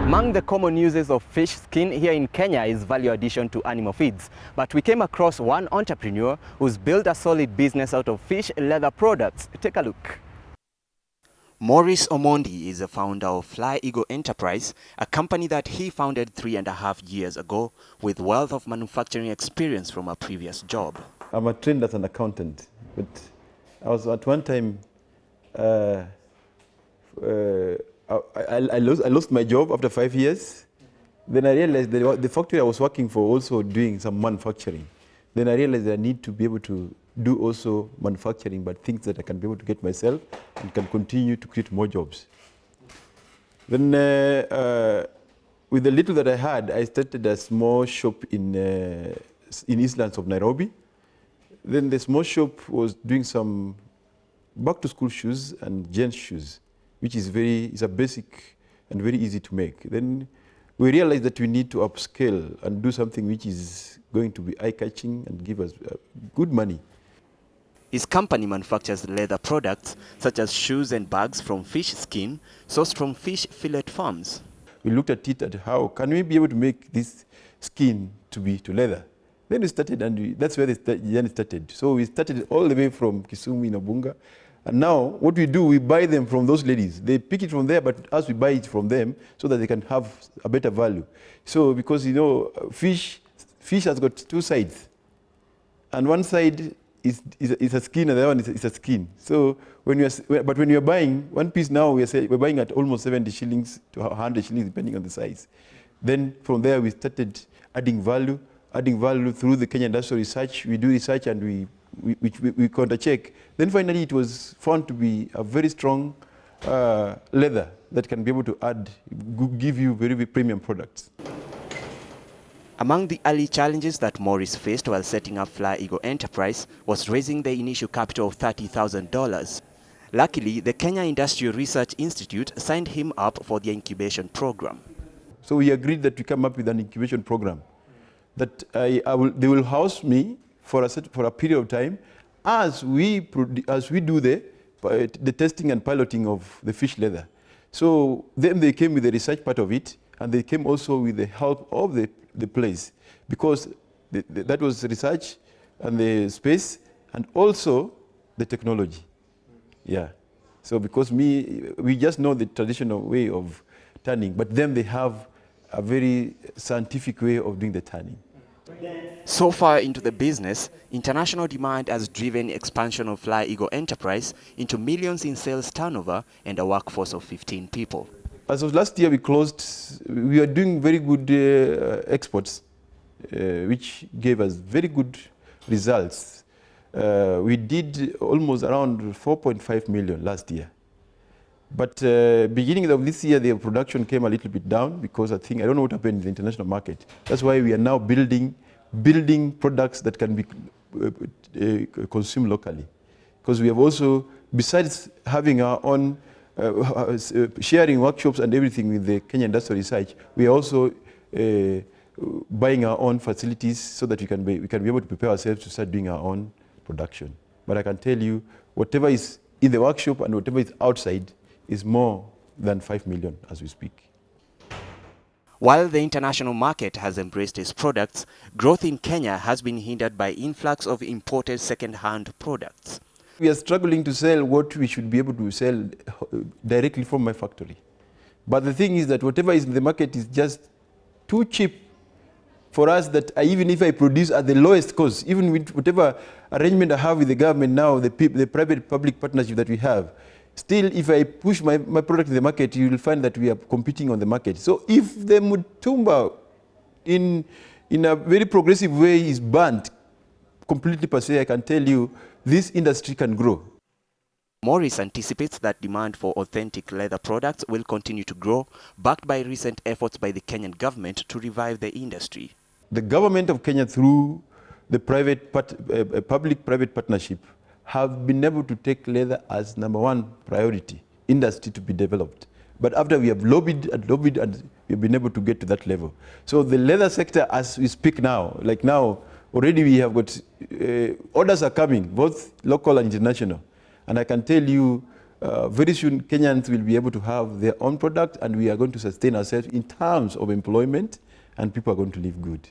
Among the common uses of fish skin here in Kenya is value addition to animal feeds. But we came across one entrepreneur who's built a solid business out of fish leather products. Take a look. Maurice Omondi is the founder of Fly Eagle Enterprise, a company that he founded 3.5 years ago with wealth of manufacturing experience from a previous job. I'm trained as an accountant, but I was at one time, I lost my job after 5 years. Then I realized that the factory I was working for also doing some manufacturing. Then I realized that I need to be able to do also manufacturing, but things that I can be able to get myself and can continue to create more jobs. Then with the little that I had, I started a small shop in Eastlands of Nairobi. Then the small shop was doing some back-to-school shoes and gents shoes, which is a basic and very easy to make. Then we realized that we need to upscale and do something which is going to be eye-catching and give us good money. His company manufactures leather products such as shoes and bags from fish skin sourced from fish fillet farms. We looked at it at how can we be able to make this skin to leather. Then we started, and that's where the journey started. So we started all the way from Kisumu in Obunga. And now what we do, we buy them from those ladies. They pick it from there, but us, we buy it from them so that they can have a better value. So because, you know, fish has got two sides. And one side is a skin, and the other one is a skin. So when you're buying one piece now, we're buying at almost 70 shillings to 100 shillings, depending on the size. Then from there, we started adding value through the Kenya Industrial Research. We do research and we counter-check. Then finally, it was found to be a very strong leather that can be able to give you very, very premium products. Among the early challenges that Maurice faced while setting up Fly Eagle Enterprise was raising the initial capital of $30,000. Luckily, the Kenya Industrial Research Institute signed him up for the incubation program. So we agreed that we come up with an incubation program, that they will house me for a period of time as we do the testing and piloting of the fish leather. So then they came with the research part of it, and they came also with the help of the place, because that was research and the space and also the technology. Yeah. So because we just know the traditional way of tanning, but then they have a very scientific way of doing the tanning. So far into the business, international demand has driven expansion of Fly Eagle Enterprise into millions in sales turnover and a workforce of 15 people. As of last year, we are doing very good exports, which gave us very good results. We did almost around 4.5 million last year. But beginning of this year, the production came a little bit down because I don't know what happened in the international market. That's why we are now building products that can be consumed locally. Because we have also, besides having our own sharing workshops and everything with the Kenya Industrial Research, we are also buying our own facilities so that we can be able to prepare ourselves to start doing our own production. But I can tell you, whatever is in the workshop and whatever is outside is more than 5 million as we speak. While the international market has embraced its products, growth in Kenya has been hindered by influx of imported second-hand products. We are struggling to sell what we should be able to sell directly from my factory. But the thing is that whatever is in the market is just too cheap for us, that even if I produce at the lowest cost, even with whatever arrangement I have with the government now, the private-public partnership that we have, still if I push my product in the market, you will find that we are competing on the market. So if the Mutumba in a very progressive way is banned completely per se, I can tell you this industry can grow. Maurice anticipates that demand for authentic leather products will continue to grow, backed by recent efforts by the Kenyan government to revive the industry. The government of Kenya, through the public-private partnership, have been able to take leather as #1 priority industry to be developed. But after we have lobbied, and we've been able to get to that level. So the leather sector, as we speak now, like now, already we have got orders are coming, both local and international. And I can tell you, very soon Kenyans will be able to have their own product, and we are going to sustain ourselves in terms of employment, and people are going to live good.